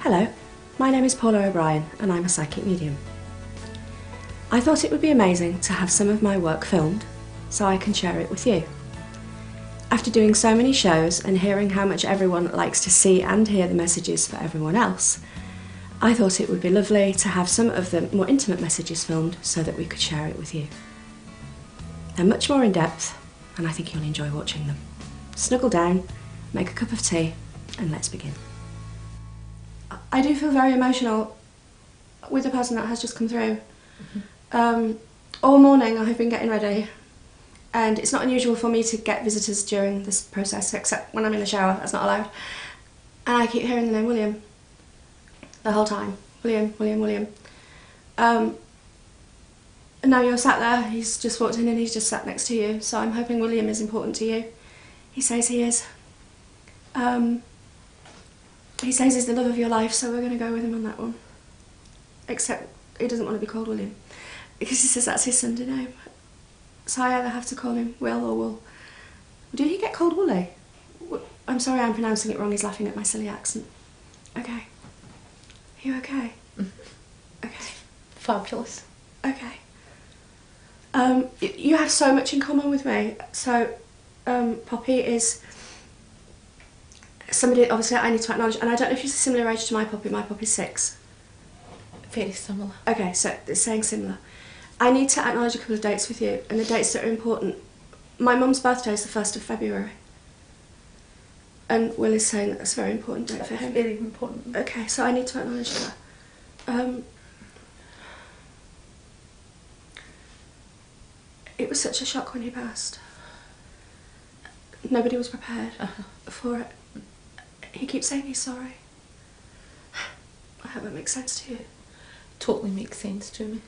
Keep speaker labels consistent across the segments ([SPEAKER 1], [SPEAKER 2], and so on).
[SPEAKER 1] Hello, my name is Paula O'Brien and I'm a psychic medium. I thought it would be amazing to have some of my work filmed so I can share it with you. After doing so many shows and hearing how much everyone likes to see and hear the messages for everyone else, I thought it would be lovely to have some of the more intimate messages filmed so that we could share it with you. They're much more in depth and I think you'll enjoy watching them. Snuggle down, make a cup of tea and let's begin. I do feel very emotional with the person that has just come through. All morning I have been getting ready and it's not unusual for me to get visitors during this process, except when I'm in the shower, that's not allowed. And I keep hearing the name William the whole time. William, William, William. And now you're sat there, he's just walked in and he's just sat next to you, so I'm hoping William is important to you. He says he is. He says he's the love of your life, so we're going to go with him on that one. Except he doesn't want to be called William, because he says that's his Sunday name. So I either have to call him Will or Wool. Did he get called Wooly? I'm sorry I'm pronouncing it wrong, he's laughing at my silly accent. Okay. Are you okay? Okay.
[SPEAKER 2] Fabulous.
[SPEAKER 1] Okay. You have so much in common with me. So, Poppy is somebody obviously I need to acknowledge, and I don't know if she's a similar age to my Poppy. My Poppy's 6.
[SPEAKER 2] Very similar.
[SPEAKER 1] Okay, so it's saying similar. I need to acknowledge a couple of dates with you, and the dates that are important. My mum's birthday is the 1st of February. And Will is saying that that's a very important date for him.
[SPEAKER 2] Very important.
[SPEAKER 1] Okay, so I need to acknowledge that. It was such a shock when he passed. Nobody was prepared for it. He keeps saying he's sorry. I hope that makes sense to you.
[SPEAKER 2] Totally makes sense to me.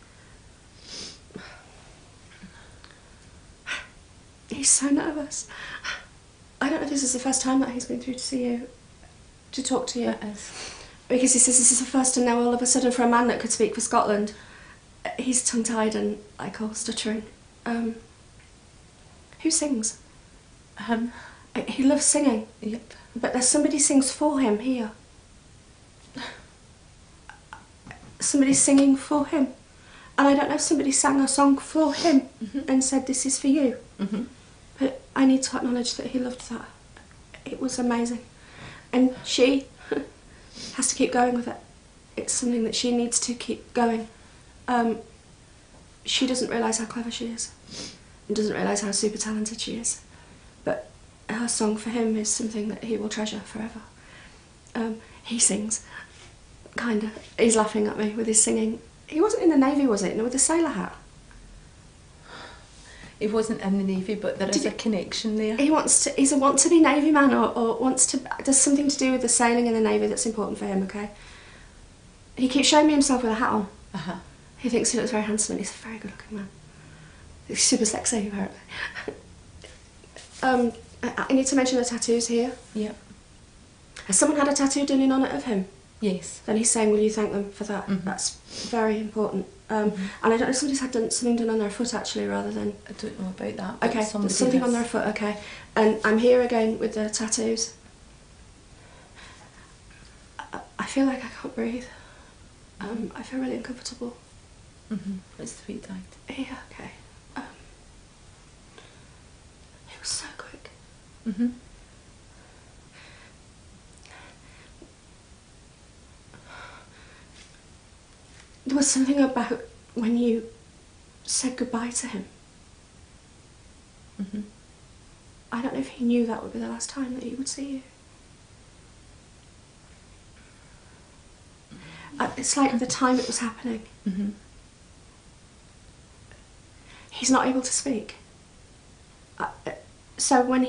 [SPEAKER 1] He's so nervous. I don't know if this is the first time that he's been through to see you, to talk to you.
[SPEAKER 2] It is.
[SPEAKER 1] Because he says this is the first, and now all of a sudden for a man that could speak for Scotland, he's tongue-tied and like all stuttering. Who sings? He loves singing.
[SPEAKER 2] Yep.
[SPEAKER 1] But there's somebody sings for him here. Somebody's singing for him. And I don't know if somebody sang a song for him and said this is for you. But I need to acknowledge that he loved that. It was amazing. And she has to keep going with it. It's something that she needs to keep going. She doesn't realise how clever she is. And doesn't realise how super talented she is. But her song for him is something that he will treasure forever. He sings. Kinda. He's laughing at me with his singing. He wasn't in the Navy, was it? No, with a sailor hat.
[SPEAKER 2] He wasn't in the Navy, but there is a connection there.
[SPEAKER 1] He's a want-to-be Navy man, or wants to. There's something to do with the sailing in the Navy that's important for him. Okay. He keeps showing me himself with a hat on. He thinks he looks very handsome, and he's a very good-looking man. He's super sexy, apparently. I need to mention the tattoos here. Yep. Has someone had a tattoo done in honour of him?
[SPEAKER 2] Yes.
[SPEAKER 1] Then he's saying, will you thank them for that? That's very important. And I don't know if somebody's had something done on their foot actually, rather than...
[SPEAKER 2] I don't know about that. But
[SPEAKER 1] okay, there's something on their foot, okay. And I'm here again with the tattoos. I feel like I can't breathe. I feel really uncomfortable.
[SPEAKER 2] It's the way it died.
[SPEAKER 1] Yeah, okay. It was so quick. There was something about when you said goodbye to him. I don't know if he knew that would be the last time that he would see you. It's like the time it was happening. He's not able to speak. So when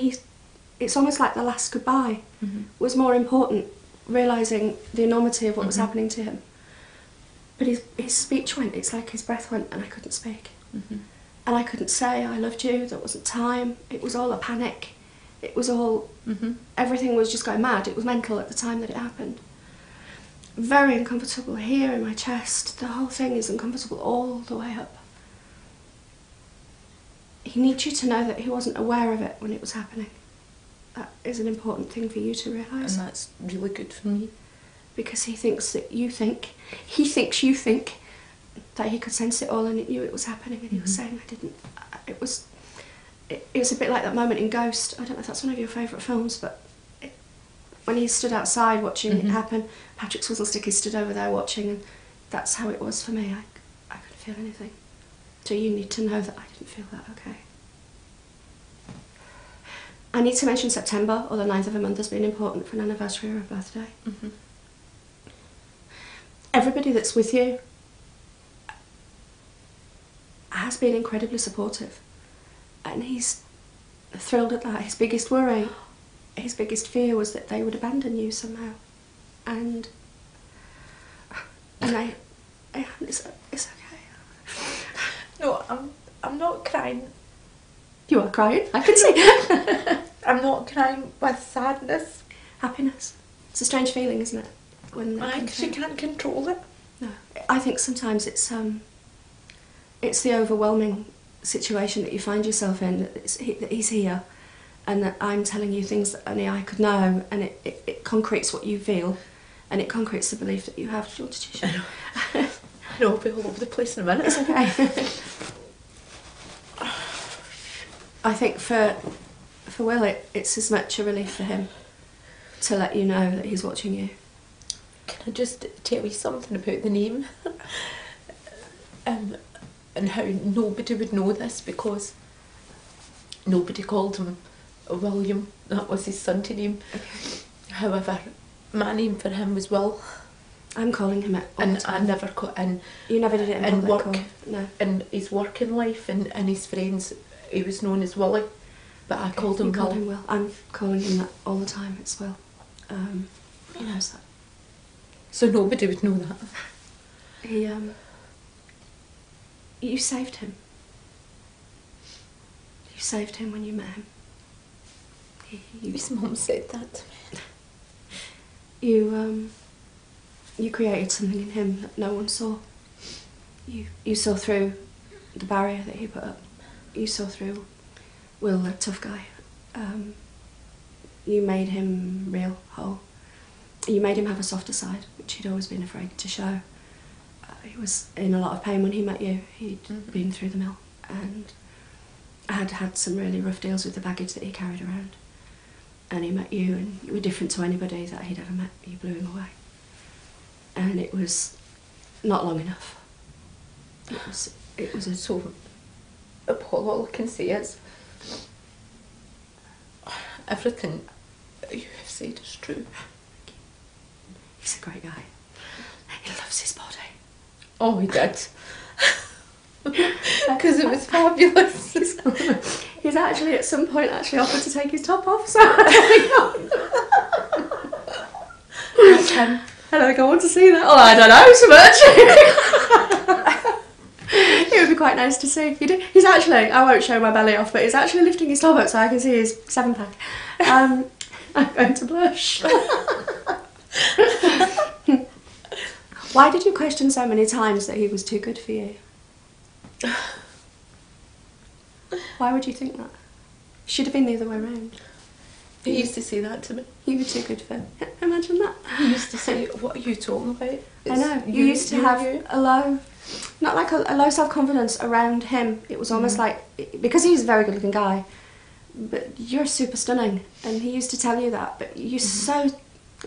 [SPEAKER 1] it's almost like the last goodbye was more important, realising the enormity of what was happening to him. But his speech went, it's like his breath went and I couldn't speak. And I couldn't say I loved you, there wasn't time, it was all a panic. It was all, everything was just going mad, it was mental at the time that it happened. Very uncomfortable here in my chest, the whole thing is uncomfortable all the way up. He needs you to know that he wasn't aware of it when it was happening. That is an important thing for you to realise.
[SPEAKER 2] And that's really good for me.
[SPEAKER 1] because he thinks that you think, that he could sense it all and he knew it was happening, and he was saying I didn't. It was a bit like that moment in Ghost. I don't know if that's one of your favourite films, but when he stood outside watching it happen, Patrick Swizzlestick stood over there watching, and that's how it was for me. I couldn't feel anything. So you need to know that I didn't feel that, okay? I need to mention September, or the 9th of a month, has been important for an anniversary or a birthday. Everybody that's with you has been incredibly supportive, and he's thrilled at that. His biggest worry, his biggest fear was that they would abandon you somehow, and it's okay.
[SPEAKER 2] No, I'm not crying.
[SPEAKER 1] You are crying, I can see.
[SPEAKER 2] I'm not crying with sadness.
[SPEAKER 1] Happiness. It's a strange feeling, isn't it? When
[SPEAKER 2] I actually can't control it.
[SPEAKER 1] No, I think sometimes it's the overwhelming situation that you find yourself in, that he's here, and that I'm telling you things that only I could know, and it concretes what you feel, and it concretes the belief that you have. Do you want to tissue?
[SPEAKER 2] I know. I'll be all over the place in a minute.
[SPEAKER 1] It's okay. I think for Will, it's as much a relief for him to let you know that he's watching you.
[SPEAKER 2] Can I just tell you something about the name? And how nobody would know this, because nobody called him William. That was his Sunday name.
[SPEAKER 1] Okay.
[SPEAKER 2] However, my name for him was Will.
[SPEAKER 1] I'm calling him it all the time.
[SPEAKER 2] I never and
[SPEAKER 1] you never did it in
[SPEAKER 2] and
[SPEAKER 1] public,
[SPEAKER 2] work.
[SPEAKER 1] No.
[SPEAKER 2] In his working life and his friends, he was known as Willie, but I called him
[SPEAKER 1] You
[SPEAKER 2] Will.
[SPEAKER 1] called him Will. I'm calling him that all the time. It's Will. He knows that.
[SPEAKER 2] So nobody would know that.
[SPEAKER 1] He you saved him. You saved him when you met him.
[SPEAKER 2] His mum said that to me.
[SPEAKER 1] You created something in him that no one saw. You saw through the barrier that he put up. You saw through Will, a tough guy. You made him real, whole. You made him have a softer side, which he'd always been afraid to show. He was in a lot of pain when he met you. He'd been through the mill and had had some really rough deals with the baggage that he carried around. And he met you, and you were different to anybody that he'd ever met. You blew him away. And it was not long enough. It was a
[SPEAKER 2] So, Paula, all I can say is everything you have said is true.
[SPEAKER 1] He's a great guy. He loves his body.
[SPEAKER 2] Oh, he did. Because it was fabulous.
[SPEAKER 1] He's actually at some point offered to take his top off, so and I go on to see that. Oh, I don't know so much. It would be quite nice to see. He's actually, I won't show my belly off, but he's actually lifting his top up so I can see his 7-pack. I'm going to blush. Why did you question so many times that he was too good for you? Why would you think that? Should have been the other way around.
[SPEAKER 2] He used to say that to me.
[SPEAKER 1] You were too good for him. Imagine that.
[SPEAKER 2] He used to say, "What are you talking about?"
[SPEAKER 1] I know. You used to have a low, not like a low self-confidence around him. It was almost like, because he's a very good-looking guy, but you're super stunning, and he used to tell you that. But you're so.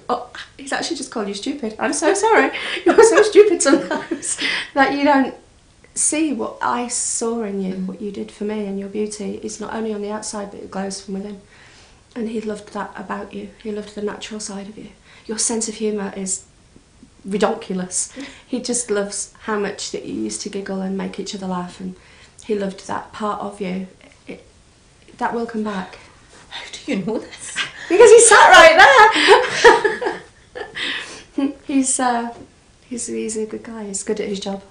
[SPEAKER 1] Oh, he's actually just called you stupid. I'm so sorry. You're so stupid sometimes that you don't see what I saw in you, what you did for me, and your beauty is not only on the outside, but it glows from within. And he loved that about you. He loved the natural side of you. Your sense of humour is ridiculous. He just loves how much that you used to giggle and make each other laugh, and he loved that part of you. That will come back.
[SPEAKER 2] How do you know this?
[SPEAKER 1] Because he sat right there. He's a good guy. He's good at his job.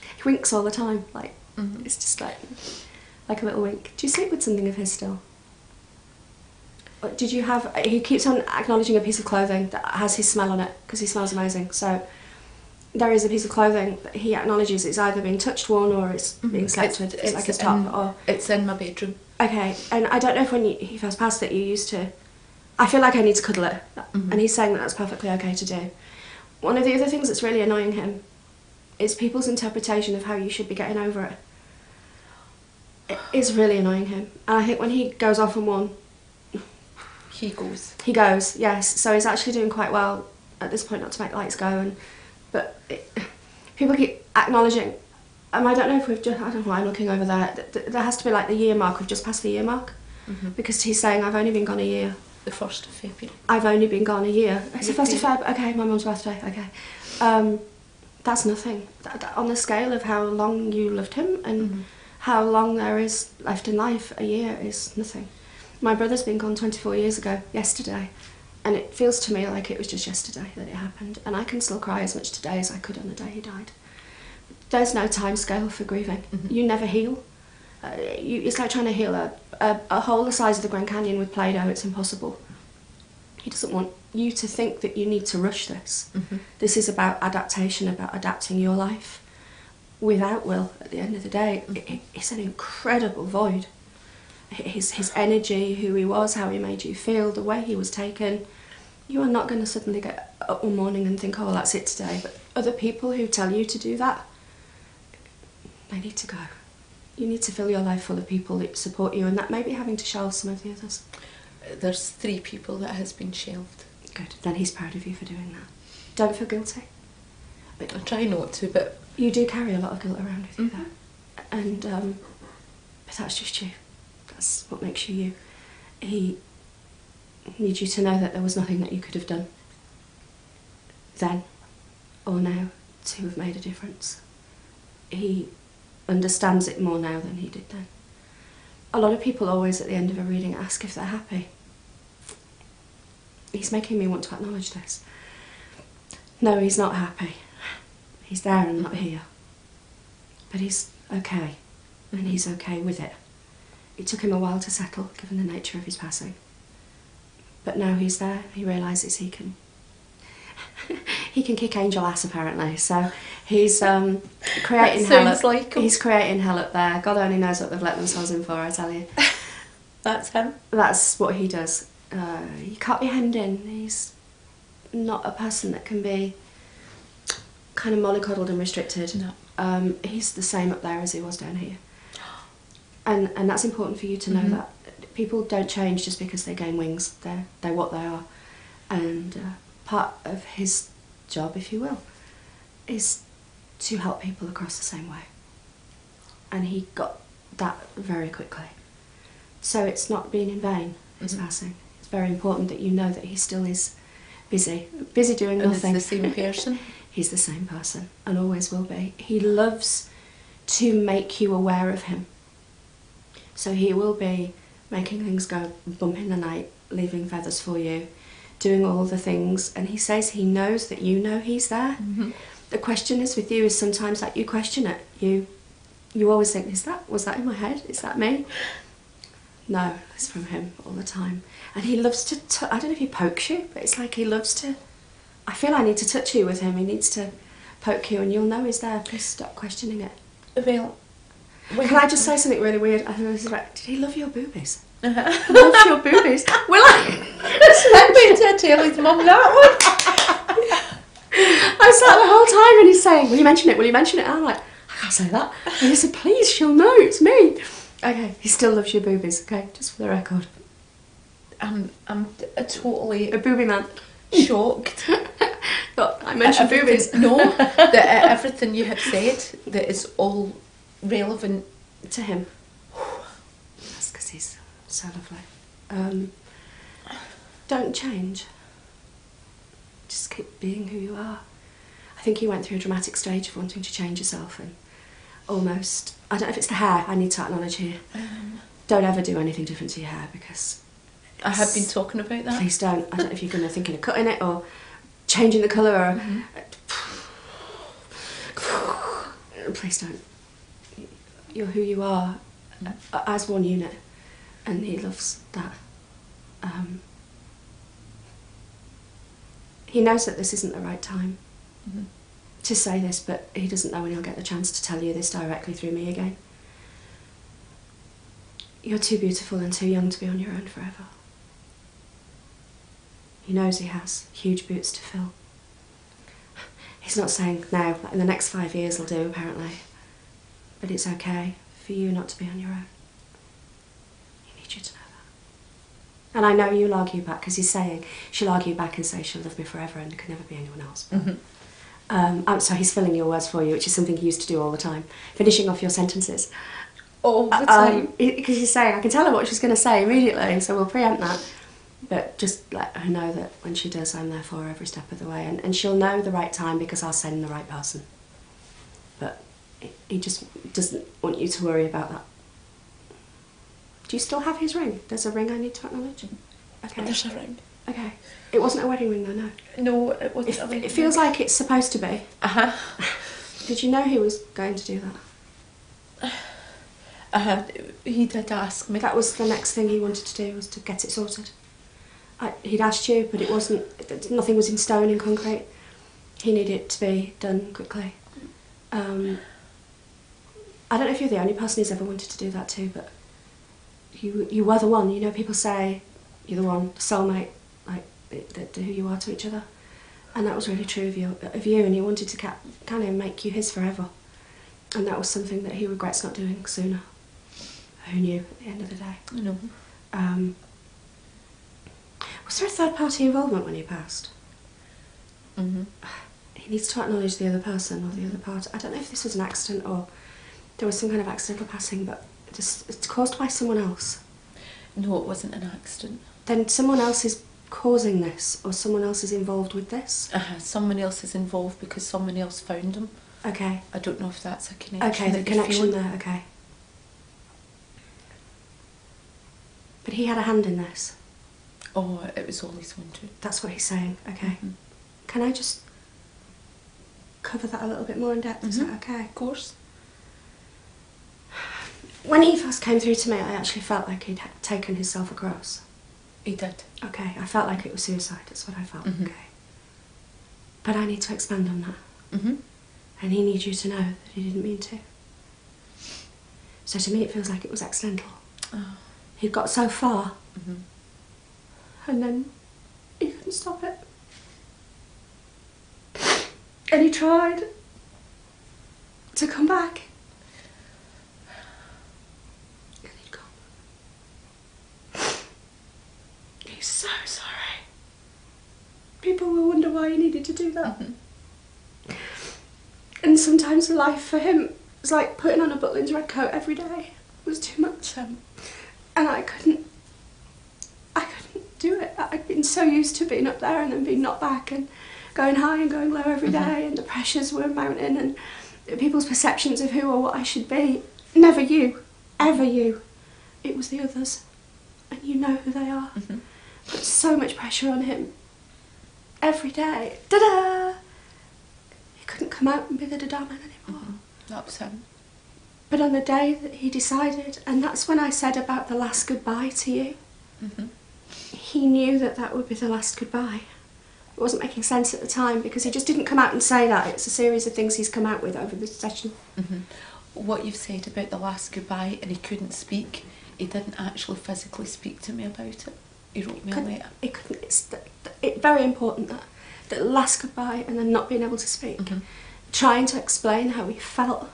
[SPEAKER 1] He winks all the time. Like it's just like a little wink. Do you sleep with something of his still? Or did you have? He keeps on acknowledging a piece of clothing that has his smell on it because he smells amazing. So there is a piece of clothing that he acknowledges it's either being touched, worn, or it's being slept with. It's like his top. Or
[SPEAKER 2] it's in my bedroom.
[SPEAKER 1] Okay, and I don't know if when he first passed that you used to I feel like I need to cuddle it, and he's saying that that's perfectly okay to do. One of the other things that's really annoying him is people's interpretation of how you should be getting over it. It is really annoying him, and I think when he goes off on one,
[SPEAKER 2] He goes.
[SPEAKER 1] he goes, yes. So he's actually doing quite well at this point, not to make lights go, people keep acknowledging. I don't know if we've just, I don't know why I'm looking over there. There has to be like the year mark. We've just passed the year mark, because he's saying I've only been gone a year.
[SPEAKER 2] The 1st of February.
[SPEAKER 1] I've only been gone a year. It's the 1st of Feb. Okay, my mum's birthday. Okay, that's nothing. On the scale of how long you loved him and how long there is left in life, a year is nothing. My brother's been gone 24 years ago, yesterday, and it feels to me like it was just yesterday that it happened, and I can still cry as much today as I could on the day he died. There's no time scale for grieving. You never heal. It's like trying to heal a hole the size of the Grand Canyon with Play-Doh. It's impossible. He doesn't want you to think that you need to rush this. This is about adaptation, about adapting your life without Will. At the end of the day, it's an incredible void. His energy, who he was, how he made you feel, the way he was taken. You are not going to suddenly get up one morning and think, oh, well, that's it today. But other people who tell you to do that, they need to go. You need to fill your life full of people that support you, and that may be having to shelve some of the others.
[SPEAKER 2] There's 3 people that has been shelved.
[SPEAKER 1] Good. Then he's proud of you for doing that. Don't feel guilty.
[SPEAKER 2] I try not to, but
[SPEAKER 1] You do carry a lot of guilt around with you, though. And, but that's just you. That's what makes you you. He needs you to know that there was nothing that you could have done then or now to have made a difference. He understands it more now than he did then. A lot of people always at the end of a reading ask if they're happy. He's making me want to acknowledge this. No, he's not happy. He's there and not here. But he's okay, and he's okay with it. It took him a while to settle, given the nature of his passing. But now he's there, he realises he can kick angel ass, apparently. So he's creating hell. He's creating hell up there. God only knows what they've let themselves in for, I tell you.
[SPEAKER 2] that's him.
[SPEAKER 1] That's what he does. He can't be hemmed in. He's not a person that can be kind of mollycoddled and restricted.
[SPEAKER 2] No.
[SPEAKER 1] He's the same up there as he was down here. And that's important for you to know that. People don't change just because they gain wings. They're what they are. And part of his job, if you will, is to help people across the same way. And he got that very quickly. So it's not been in vain, his passing. It's very important that you know that he still is busy doing nothing.
[SPEAKER 2] And it's the same person?
[SPEAKER 1] He's the same person, and always will be. He loves to make you aware of him. So he will be making things go bump in the night, leaving feathers for you, doing all the things, and he says he knows that you know he's there. The question is with you is sometimes that you question it. You always think, was that in my head? Is that me? No, it's from him all the time. And he loves to, I don't know if he pokes you, but it's like he loves to, I feel I need to touch you with him. He needs to poke you and you'll know he's there. Please stop questioning it.
[SPEAKER 2] Well,
[SPEAKER 1] can I just say something really weird? I don't know, this is right. Did he love your boobies? He loves your boobies. Will I?
[SPEAKER 2] Better tell his mum that one.
[SPEAKER 1] I sat the whole time and he's saying, will you mention it? Will you mention it? And I'm like, I can't say that. And he said, please, she'll know, it's me. Okay, he still loves your boobies, okay, just for the record.
[SPEAKER 2] I'm totally
[SPEAKER 1] a booby man.
[SPEAKER 2] Shocked.
[SPEAKER 1] But I mentioned boobies.
[SPEAKER 2] No, that everything you have said that is all relevant
[SPEAKER 1] to him. That's because he's so lovely. Don't change. Just keep being who you are. I think you went through a dramatic stage of wanting to change yourself and almost, I don't know if it's the hair I need to acknowledge here. Don't ever do anything different to your hair because
[SPEAKER 2] I have been talking about that.
[SPEAKER 1] Please don't. I don't know if you're going to thinking of cutting it or changing the colour or please don't. You're who you are as one unit, and he loves that. He knows that this isn't the right time to say this, but he doesn't know when he'll get the chance to tell you this directly through me again. You're too beautiful and too young to be on your own forever. He knows he has huge boots to fill. He's not saying no, like in the next 5 years will do, apparently. But it's okay for you not to be on your own. He needs you to know that. And I know you'll argue back, because he's saying she'll argue back and say she'll love me forever and can never be anyone else. So he's filling your words for you, which is something he used to do all the time, finishing off your sentences.
[SPEAKER 2] All the time.
[SPEAKER 1] Because he's saying, I can tell her what she's going to say immediately, so we'll preempt that. But just let her know that when she does, I'm there for her every step of the way. And she'll know the right time because I'll send the right person. But he just doesn't want you to worry about that. Do you still have his ring? There's a ring I need to acknowledge? Okay.
[SPEAKER 2] There's a ring.
[SPEAKER 1] Okay. It wasn't a wedding ring though, no?
[SPEAKER 2] No, it wasn't a wedding ring.
[SPEAKER 1] It feels like it's supposed to be.
[SPEAKER 2] Uh-huh.
[SPEAKER 1] Did you know he was going to do that?
[SPEAKER 2] He did ask me.
[SPEAKER 1] That was the next thing he wanted to do, was to get it sorted. He'd asked you, but it wasn't, nothing was in stone, in concrete. He needed it to be done quickly. I don't know if you're the only person he's ever wanted to do that to, but you were the one. You know, people say you're the one, the soulmate, like who you are to each other. And that was really true of you, and he wanted to kind of make you his forever. And that was something that he regrets not doing sooner. Who knew at the end of the day?
[SPEAKER 2] I know.
[SPEAKER 1] Was there a third party involvement when he passed? He needs to acknowledge the other person or the other part. I don't know if this was an accident or there was some kind of accidental passing, but it's caused by someone else.
[SPEAKER 2] No, it wasn't an accident.
[SPEAKER 1] Then someone else is causing this, or someone else is involved with this?
[SPEAKER 2] Someone else is involved because someone else found him.
[SPEAKER 1] Okay.
[SPEAKER 2] I don't know if that's a connection.
[SPEAKER 1] Okay, the connection there, okay. But he had a hand in this?
[SPEAKER 2] Oh, it was always one too.
[SPEAKER 1] That's what he's saying, okay. Can I just cover that a little bit more in depth? Is that okay?
[SPEAKER 2] Of course.
[SPEAKER 1] When he first came through to me, I actually felt like he'd taken himself across.
[SPEAKER 2] He did.
[SPEAKER 1] Okay, I felt like it was suicide, that's what I felt, okay. But I need to expand on that. And he needs you to know that he didn't mean to. So to me it feels like it was accidental.
[SPEAKER 2] Oh.
[SPEAKER 1] He'd got so far, and then he couldn't stop it. And he tried to come back. And he'd gone. He's so sorry. People will wonder why he needed to do that. And sometimes life for him was like putting on a Butlins red coat every day. It was too much. And I couldn't do it. I'd been so used to being up there and then being knocked back and going high and going low every day, and the pressures were mounting and people's perceptions of who or what I should be. Never you, ever you. It was the others, and you know who they are. Put so much pressure on him every day. Da-da! He couldn't come out and be the da-da man anymore.
[SPEAKER 2] That was him.
[SPEAKER 1] But on the day that he decided, and that's when I said about the last goodbye to you, he knew that that would be the last goodbye. It wasn't making sense at the time because he just didn't come out and say that. It's a series of things he's come out with over this session.
[SPEAKER 2] What you've said about the last goodbye and he couldn't speak, he didn't actually physically speak to me about it. He wrote me a letter.
[SPEAKER 1] He couldn't. It's very important that last goodbye and then not being able to speak. Trying to explain how he felt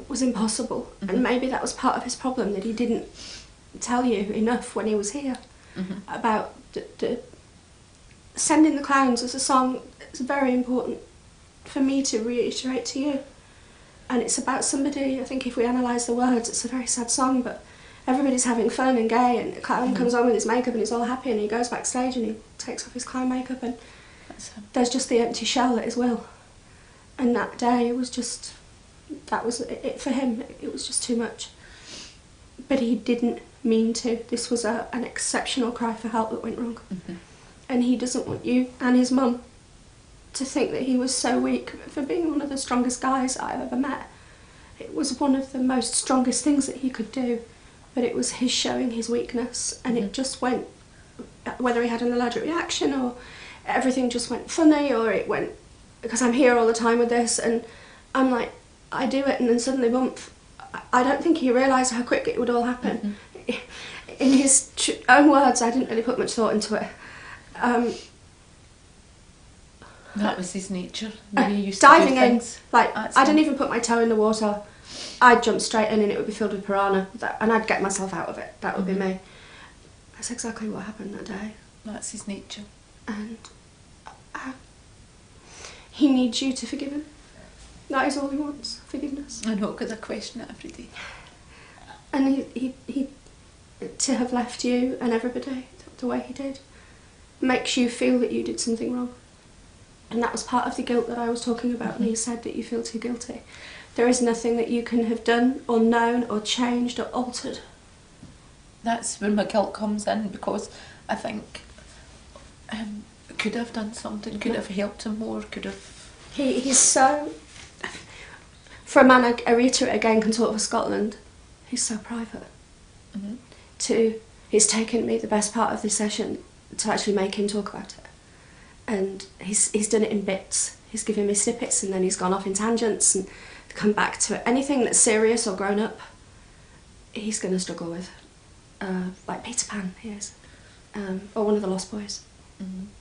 [SPEAKER 1] was impossible, and maybe that was part of his problem, that he didn't tell you enough when he was here about the Sending the Clowns as a song. It's very important for me to reiterate to you, and it's about somebody. I think if we analyse the words, it's a very sad song, but everybody's having fun and gay, and the clown comes on with his makeup and he's all happy, and he goes backstage and he takes off his clown makeup, and there's just the empty shell that is Will. And that day it was just, that was it for him. It was just too much. But he didn't mean to. This was an exceptional cry for help that went wrong. And he doesn't want you and his mum to think that he was so weak for being one of the strongest guys I've ever met. It was one of the most strongest things that he could do, but it was his showing his weakness, and it just went, whether he had an allergic reaction or everything just went funny, or it went, because I'm here all the time with this, and I'm like, I do it and then suddenly bump. I don't think he realised how quick it would all happen. In his own words, I didn't really put much thought into it.
[SPEAKER 2] That was his nature. The way he used
[SPEAKER 1] diving
[SPEAKER 2] to do
[SPEAKER 1] in,
[SPEAKER 2] things.
[SPEAKER 1] like
[SPEAKER 2] That's
[SPEAKER 1] I didn't
[SPEAKER 2] him.
[SPEAKER 1] even put my toe in the water. I'd jump straight in and it would be filled with piranha, and I'd get myself out of it. That would be me. That's exactly what happened that day.
[SPEAKER 2] That's his nature.
[SPEAKER 1] And he needs you to forgive him. That is all he wants, forgiveness.
[SPEAKER 2] I know, because I question it every day.
[SPEAKER 1] And he to have left you and everybody the way he did makes you feel that you did something wrong. And that was part of the guilt that I was talking about when you said that you feel too guilty. There is nothing that you can have done or known or changed or altered.
[SPEAKER 2] That's where my guilt comes in, because I think could have done something, could have helped him more, could have...
[SPEAKER 1] He's so... For a man, I reiterate again, can talk for Scotland, he's so private. He's taken me the best part of this session to actually make him talk about it. And he's done it in bits. He's given me snippets and then he's gone off in tangents and come back to it. Anything that's serious or grown up, he's going to struggle with. Like Peter Pan, he is. Or one of the Lost Boys.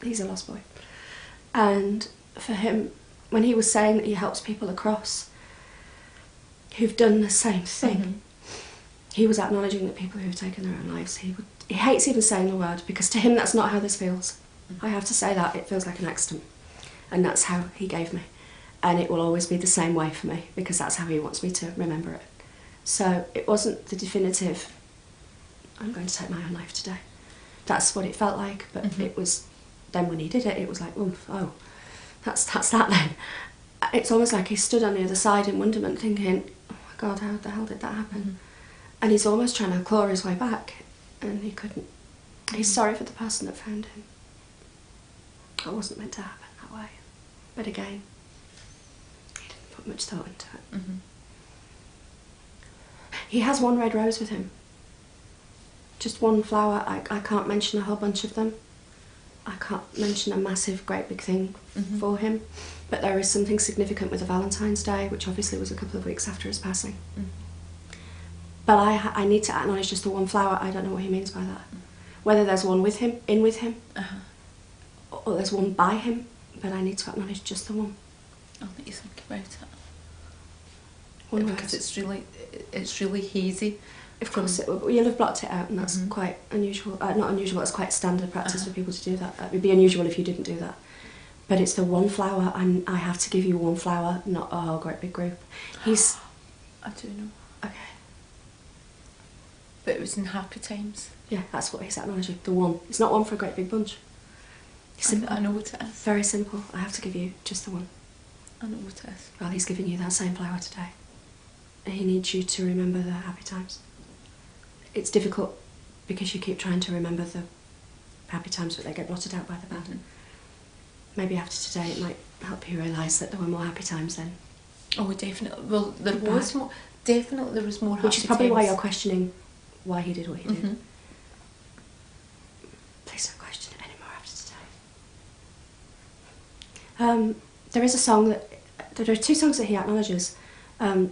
[SPEAKER 1] He's a Lost Boy. And for him, when he was saying that he helps people across who've done the same thing, he was acknowledging that people who have taken their own lives, he hates even saying the word, because to him that's not how this feels. I have to say that, it feels like an accident. And that's how he gave me. And it will always be the same way for me, because that's how he wants me to remember it. So it wasn't the definitive, I'm going to take my own life today. That's what it felt like, but it was, then when he did it, it was like, oh, that's that then. It's almost like he stood on the other side in wonderment thinking, oh my God, how the hell did that happen? And he's almost trying to claw his way back, and he couldn't. He's sorry for the person that found him. It wasn't meant to happen that way. But again, he didn't put much thought into it. He has one red rose with him. Just one flower. I can't mention a whole bunch of them. I can't mention a massive, great big thing for him. But there is something significant with the Valentine's Day, which obviously was a couple of weeks after his passing. But I need to acknowledge just the one flower. I don't know what he means by that. Whether there's one with him, in with him, or there's one by him, but I need to acknowledge just the one.
[SPEAKER 2] I'll let you think about it.
[SPEAKER 1] One
[SPEAKER 2] because
[SPEAKER 1] rose.
[SPEAKER 2] it's really hazy.
[SPEAKER 1] Of course, you'll have blocked it out, and that's quite unusual. Not unusual, it's quite standard practice for people to do that. It would be unusual if you didn't do that. But it's the one flower, and I have to give you one flower, not a whole great big group. He's...
[SPEAKER 2] I do know.
[SPEAKER 1] Okay.
[SPEAKER 2] But it was in happy times.
[SPEAKER 1] Yeah, that's what he's acknowledging, the one. It's not one for a great big bunch.
[SPEAKER 2] I know what it is.
[SPEAKER 1] Very simple. I have to give you just the one.
[SPEAKER 2] I know what it is.
[SPEAKER 1] Well, he's giving you that same flower today. He needs you to remember the happy times. It's difficult because you keep trying to remember the happy times, but they get blotted out by the bad. Maybe after today it might help you realise that there were more happy times then.
[SPEAKER 2] Oh, definitely. Well, there was more. Definitely, there was more happy times.
[SPEAKER 1] Which is probably why you're questioning why he did what he did. Please don't question it anymore after today. There is a song that... There are two songs that he acknowledges. I'm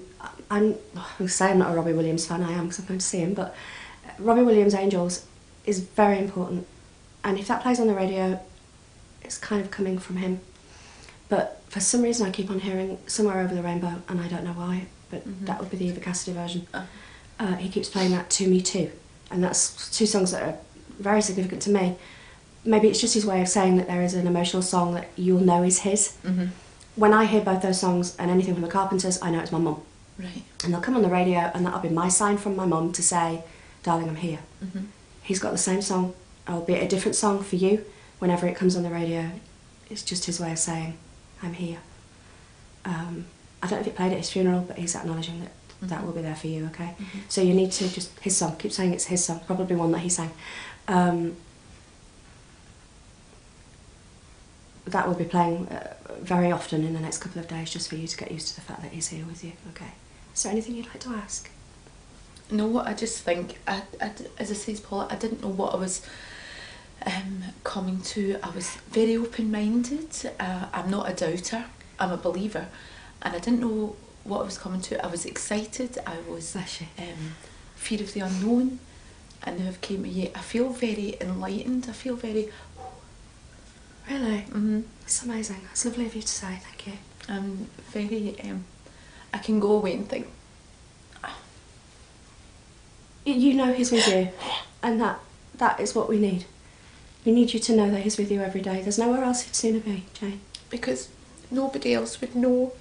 [SPEAKER 1] going to say I'm not a Robbie Williams fan, I am because I'm going to see him, but Robbie Williams' Angels is very important, and if that plays on the radio, it's kind of coming from him. But for some reason I keep on hearing Somewhere Over the Rainbow, and I don't know why, but that would be the Eva Cassidy version. He keeps playing that To Me Too, and that's two songs that are very significant to me. Maybe it's just his way of saying that there is an emotional song that you'll know is his. When I hear both those songs and anything from the Carpenters, I know it's my mum.
[SPEAKER 2] Right.
[SPEAKER 1] And they'll come on the radio and that'll be my sign from my mum to say, darling, I'm here. He's got the same song, albeit a different song for you. Whenever it comes on the radio, it's just his way of saying, I'm here. I don't know if it played at his funeral, but he's acknowledging that that will be there for you, okay? So you need to just, his song, keep saying it's his song, probably one that he sang. That will be playing very often in the next couple of days, just for you to get used to the fact that he's here with you, okay? Is there anything you'd like to ask?
[SPEAKER 2] No, I just think, as I say, Paula, I didn't know what I was coming to. I was very open-minded. I'm not a doubter, I'm a believer. And I didn't know what I was coming to. I was excited, I was fear of the unknown. And now I've came here, I feel very enlightened, I feel very...
[SPEAKER 1] Really?
[SPEAKER 2] Mm-hmm.
[SPEAKER 1] That's amazing. That's lovely of you to say, thank you.
[SPEAKER 2] I'm very, I can go away and think,
[SPEAKER 1] You know he's with you, and that is what we need. We need you to know that he's with you every day. There's nowhere else he'd sooner be, Jane.
[SPEAKER 2] because nobody else would know.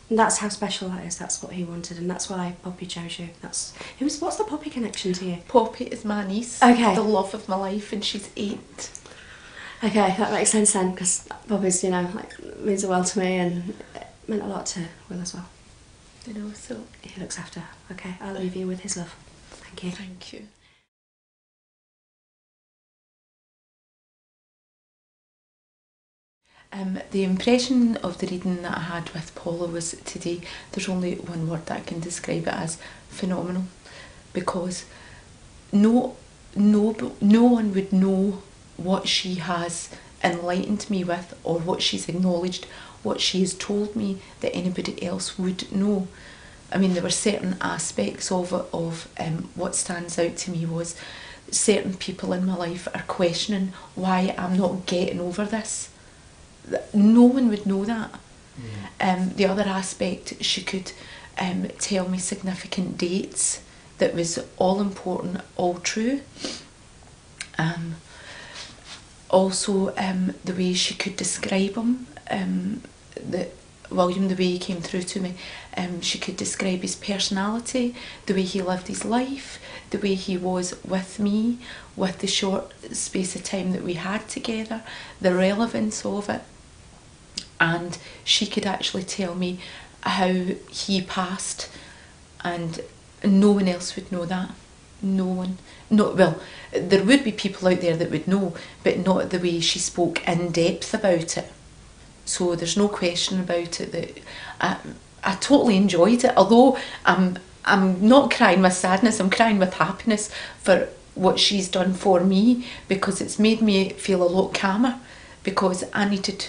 [SPEAKER 1] And that's how special that is. That's what he wanted, and that's why Poppy chose you. What's the Poppy connection to you?
[SPEAKER 2] Poppy is my niece,
[SPEAKER 1] Okay.
[SPEAKER 2] the love of my life, and she's 8.
[SPEAKER 1] Okay, that makes sense then, because Poppy's, means the world to me, and it meant a lot to Will as well.
[SPEAKER 2] So
[SPEAKER 1] He looks after her. Okay, I'll leave you with his love. Thank you.
[SPEAKER 2] thank you. The impression of the reading that I had with Paula was today, there's only one word that I can describe it as: phenomenal. Because no one would know what she has enlightened me with, or what she's acknowledged, what she has told me that anybody else would know. I mean, there were certain aspects of it, what stands out to me was certain people in my life are questioning why I'm not getting over this. No one would know that. The other aspect, she could tell me significant dates that was all important, all true. Also, the way she could describe him, William, the way he came through to me, she could describe his personality, the way he lived his life, the way he was with me, with the short space of time that we had together, the relevance of it. And she could actually tell me how he passed, and no one else would know that. No one. Well, there would be people out there that would know, but not the way she spoke in depth about it. So there's no question about it that I totally enjoyed it. Although I'm not crying with sadness, I'm crying with happiness for what she's done for me, because it's made me feel a lot calmer, because I needed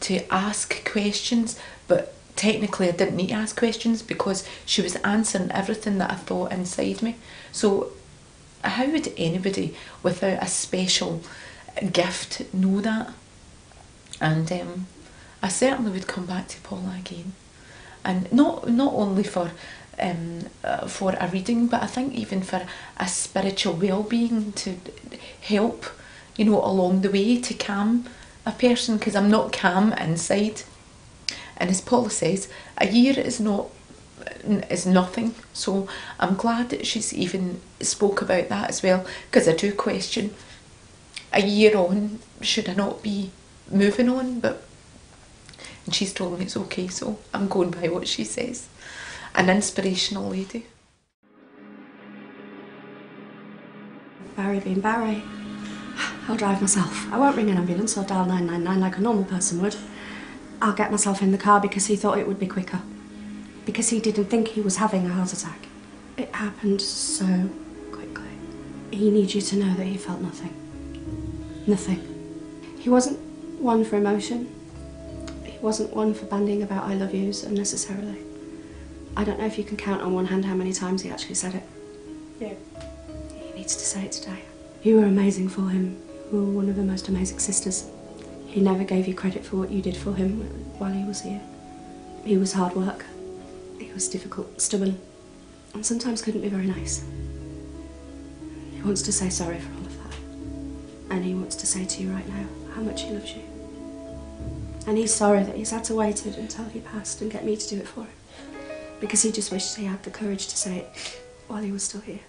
[SPEAKER 2] to ask questions, but technically I didn't need to ask questions because she was answering everything that I thought inside me. So how would anybody without a special gift know that? And I certainly would come back to Paula again, and not only for a reading, but I think even for a spiritual well-being, to help, along the way, to calm a person, because I'm not calm inside. And as Paula says, a year is nothing. So I'm glad that she's even spoke about that as well, because I do question, a year on, should I not be moving on? And she's told me it's okay, so I'm going by what she says. An inspirational lady.
[SPEAKER 1] Barry being Barry. I'll drive myself. I won't ring an ambulance or dial 999 like a normal person would. I'll get myself in the car because he thought it would be quicker. Because he didn't think he was having a heart attack. It happened so quickly. He needs you to know that he felt nothing. Nothing. He wasn't one for emotion. He wasn't one for bandying about I love yous unnecessarily. I don't know if you can count on one hand how many times he actually said it.
[SPEAKER 2] Yeah.
[SPEAKER 1] He needs to say it today. You were amazing for him. You were one of the most amazing sisters. He never gave you credit for what you did for him while he was here. He was hard work. He was difficult, stubborn, and sometimes couldn't be very nice. He wants to say sorry for all of that. And he wants to say to you right now how much he loves you. And he's sorry that he's had to wait until he passed and get me to do it for him. Because he just wished he had the courage to say it while he was still here.